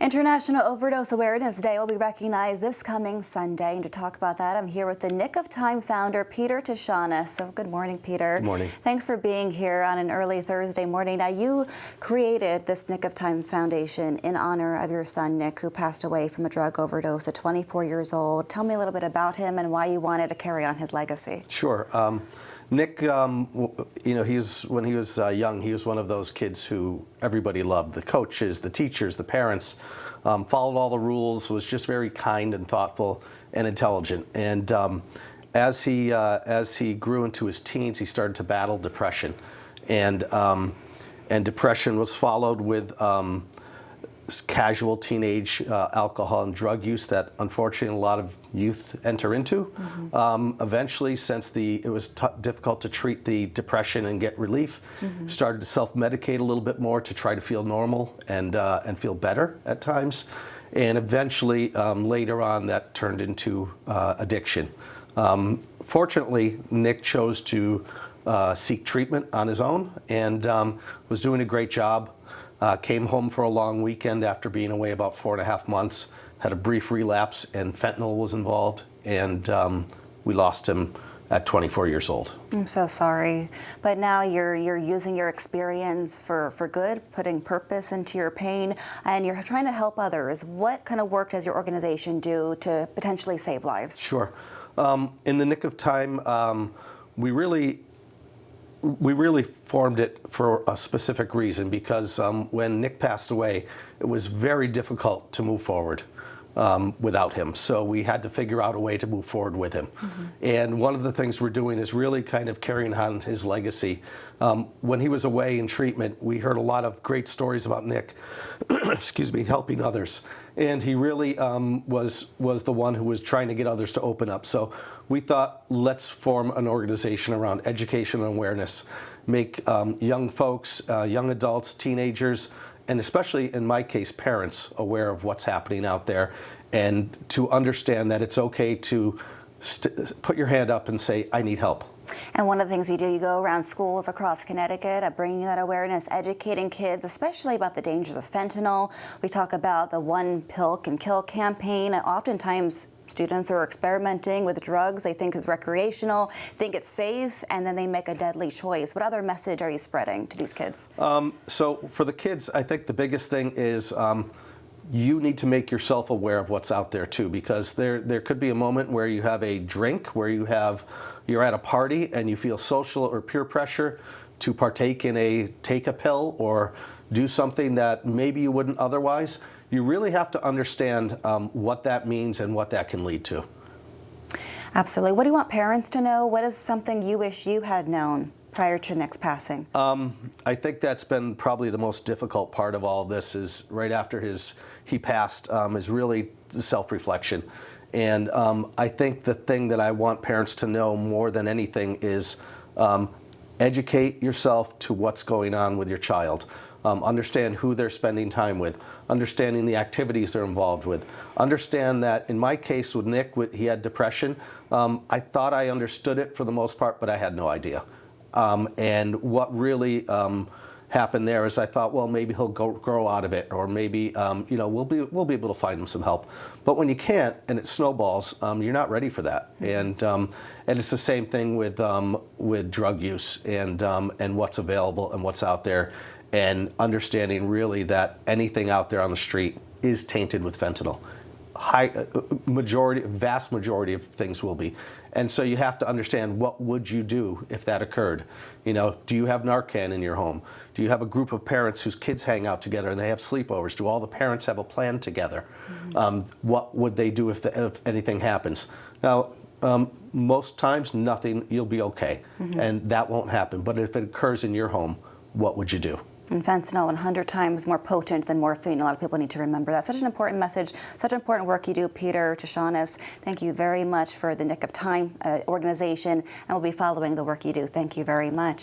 International Overdose Awareness Day will be recognized this coming Sunday. And to talk about that, I'm here with the Nick of Time founder, Peter Tshonas. So good morning, Peter. Good morning. Thanks for being here on an early Thursday morning. Now, you created this Nick of Time Foundation in honor of your son, Nick, who passed away from a drug overdose at 24 years old. Tell me a little bit about him and why you wanted to carry on his legacy. Sure. Nick, when he was young, he was one of those kids who everybody loved. The coaches, the teachers, the parents, followed all the rules, was just very kind and thoughtful and intelligent. And as he grew into his teens, he started to battle depression. And depression was followed with casual teenage alcohol and drug use that unfortunately a lot of youth enter into. Eventually, since it was difficult to treat the depression and get relief, started to self-medicate a little bit more to try to feel normal and feel better at times. And eventually, later on, that turned into addiction. Fortunately, Nick chose to seek treatment on his own and was doing a great job. Came home for a long weekend after being away about 4.5 months, had a brief relapse, and fentanyl was involved, and we lost him at 24 years old. I'm so sorry. But now you're using your experience for good, putting purpose into your pain, and you're trying to help others. What kind of work does your organization do to potentially save lives? Sure. In the Nick of Time, we really formed it for a specific reason, because when Nick passed away, it was very difficult to move forward without him. So we had to figure out a way to move forward with him. And one of the things we're doing is really kind of carrying on his legacy. When he was away in treatment, we heard a lot of great stories about Nick, excuse me, helping others. And he really was the one who was trying to get others to open up. So we thought, let's form an organization around education and awareness, make young folks, young adults, teenagers, and especially in my case, parents, aware of what's happening out there, and to understand that it's okay to put your hand up and say, I need help. And one of the things you do, you go around schools across Connecticut, bringing that awareness, educating kids, especially about the dangers of fentanyl. We talk about the One Pill Can Kill campaign. Oftentimes, students are experimenting with drugs they think is recreational, think it's safe, and then they make a deadly choice. What other message are you spreading to these kids? So for the kids, I think the biggest thing is you need to make yourself aware of what's out there too, because there could be a moment where you have a drink, where you're at a party and you feel social or peer pressure to partake in take a pill or do something that maybe you wouldn't otherwise. You really have to understand what that means and what that can lead to. Absolutely. What do you want parents to know? What is something you wish you had known prior to Nick's passing? I think that's been probably the most difficult part of all this, is right after he passed, is really the self-reflection. And I think the thing that I want parents to know more than anything is educate yourself to what's going on with your child. Understand who they're spending time with, understanding the activities they're involved with. Understand that in my case with Nick, he had depression. I thought I understood it for the most part, but I had no idea. And what really happened there is I thought, well, maybe he'll grow out of it, or maybe we'll be able to find him some help. But when you can't and it snowballs, you're not ready for that. And it's the same thing with drug use and what's available and what's out there, and understanding really that anything out there on the street is tainted with fentanyl. Vast majority of things will be. And so you have to understand, what would you do if that occurred? Do you have Narcan in your home? Do you have a group of parents whose kids hang out together and they have sleepovers? Do all the parents have a plan together? What would they do if anything happens? Now, most times nothing, you'll be okay, and that won't happen. But if it occurs in your home, what would you do? And fentanyl 100 times more potent than morphine. A lot of people need to remember that. Such an important message, such important work you do, Peter Tshonas. Thank you very much for the Nick of Time organization, and we'll be following the work you do. Thank you very much.